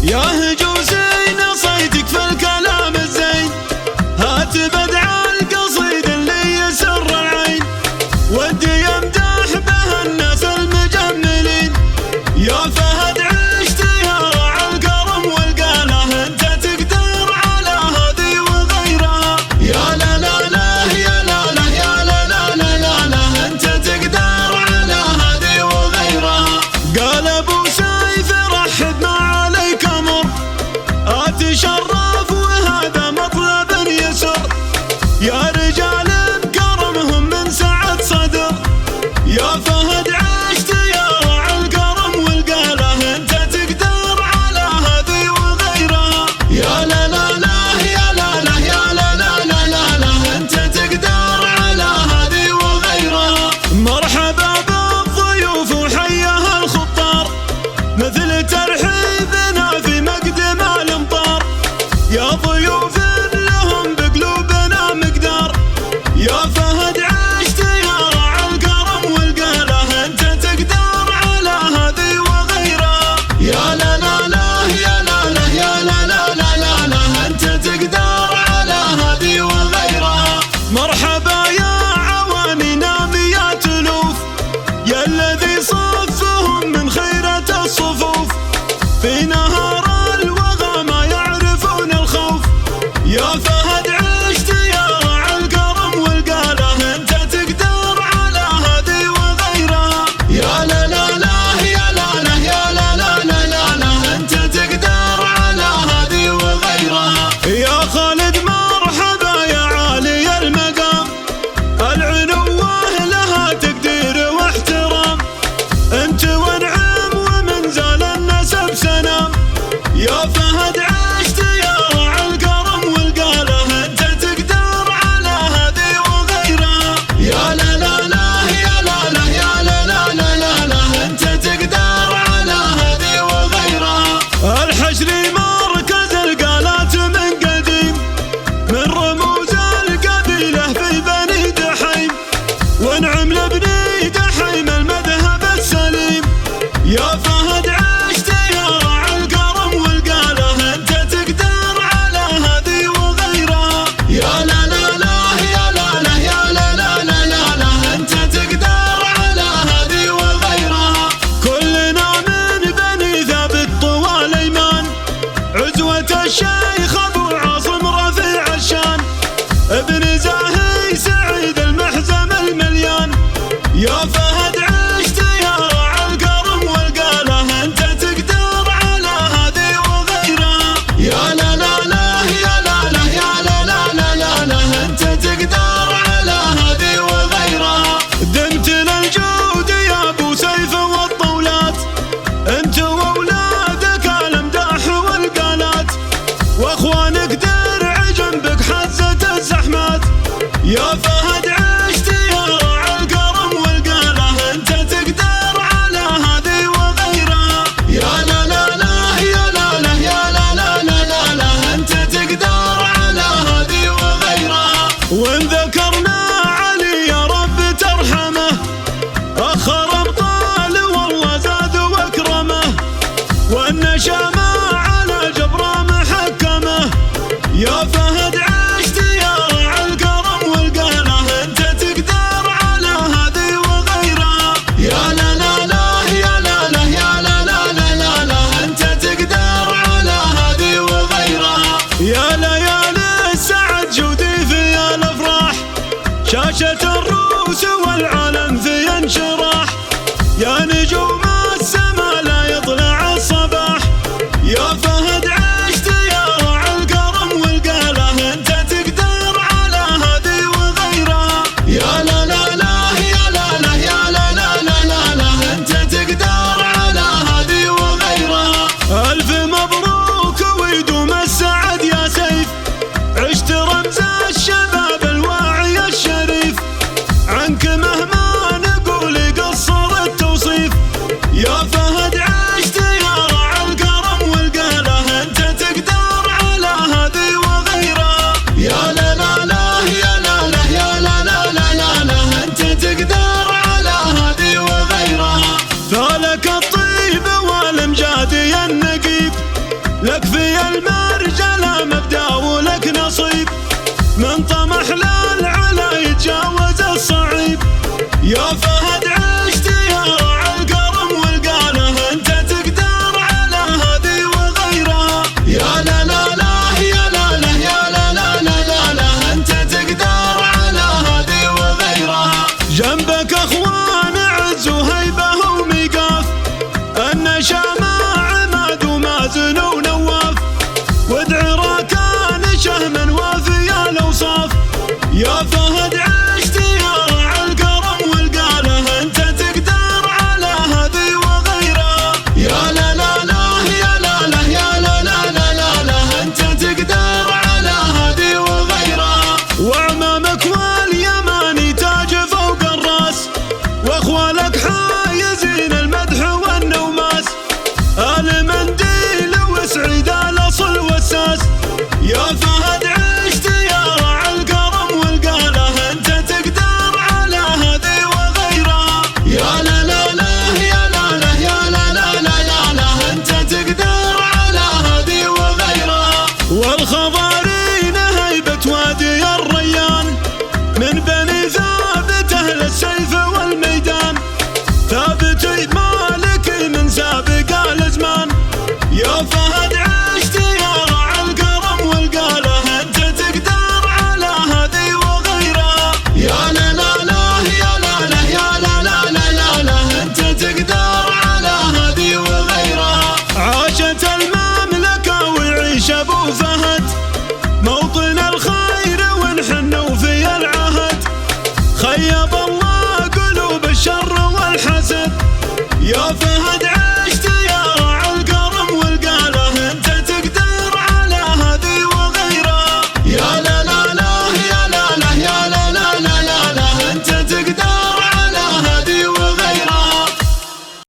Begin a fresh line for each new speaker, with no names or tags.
يا هجوسي نصيتك في الكلام الزين، هات بدع القصيد اللي يسر العين، ودي يمدح به الناس المجملين. يا فهد عشت يا راعي الكرم والقاله، انت تقدر على هذه وغيرها. يا لا لا لا يا لا لا يا لا لا لا لا لا، انت تقدر على هذه وغيرها. قال ابو سيف رحب ما عليك امر، اتشرف وهذا مطلب يسر. يا رجال بكرمهم من سعة صدر، يا فهد عشت يا راعي الكرم والقاله، انت تقدر على هذه وغيرها. يا لا لا لا يا لا لا يا لا لا لا لا لا، انت تقدر على هذه وغيرها. مرحبا بالضيوف وحيها الخطار، مثل ترحيبنا في مقدم الامطار. يا ضيوف لهم بقلوبنا مقدار، يا فهد عشت يا راعي الكرم والقاله، انت تقدر على هذه وغيرها. يا لا لا لا يا لا لا يا لا لا لا لا لا، انت تقدر على هذه وغيرها. مرحبا يا عوانينا مئات الوف، يا الذي صفهم من خيرة الصفوف. في نهار الوغى ما يعرفون الخوف، يا فهد عشت يا راعي الكرم والقاله، انت تقدر على هذه وغيرها. يا لا لا لا يا لا لا يا لا لا لا لا لا، انت تقدر على هذه وغيرها. يا خالد مرحبا يا عالي المقام، العنوة لها تقدير واحترام. انت ونعم ومن زال النسب سنام، يا فهد عشت يا راعي الكرم والقاله، انت تقدر على هذه وغيرها. يا لا لا لا يا لا لا يا لا لا لا لا لا، انت تقدر على هذه وغيرها. الحشري مركز القالات من قديم، من رموز القبيله في بني دحيم، ونعم لبني دحيم المذهب السليم. يا فهد عشت يا راعي الكرم والقاله، انت تقدر على هذه وغيرها. يا لا لا لا يا لا لا يا لا لا لا لا لا، انت تقدر على هذه وغيرها. كلنا من بني ثابت طوال ايمان، عزوة الشيخ ابو عاصم رفيع الشان، ابن زاهي سعيد المحزم المليان. يا فهد عشت يا راعي الكرم والقاله، انت تقدر على هذه وغيرها. يا لا لا لا يا لا لا يا لا لا لا لا لا، انت تقدر على هذه وغيرها. دمت للجود يا ابو سيف والطولات، انت واولادك الامداح والقالات، واخوانك درع جنبك حزة الزحمات. يا فهد عشت يا راعي الكرم والقاله، انت تقدر على هذه وغيرها. يا لا لا لا يا لا لا يا لا لا لا لا لا، انت تقدر على هذه وغيرها. وان ذكرنا علي يا رب ترحمه، اخر ابطال والله زاد واكرمه، والنشامه على جبره محكمه. يا فهد عشت يا راعي الكرم والقاله، انت تقدر على هذه وغيرها. يا لا لا لا يا لا لا يا لا لا لا لا لا، انت تقدر على هذه وغيرها. يا ليالي السعد جودي في الافراح، شاشة الروس والعالم في انشراح. يا نجوم السما لا يطلع الصباح، يا فهد عشت يا راعي الكرم والقاله، انت تقدر على هذه وغيرها. يا لا لا لا يا لا لا يا لا لا لا لا لا، انت تقدر على هذه وغيرها. الف مبروك ويدوم السعد يا سيف، عشت رمز الشباب الواعي الشريف، عنك مهما نقول قصر التوصيف. يا فهد عشت يا راعي الكرم والقاله، المرجلة مبدأ ولك نصيب، من طمح للعلا يتجاوز الصعيب. يا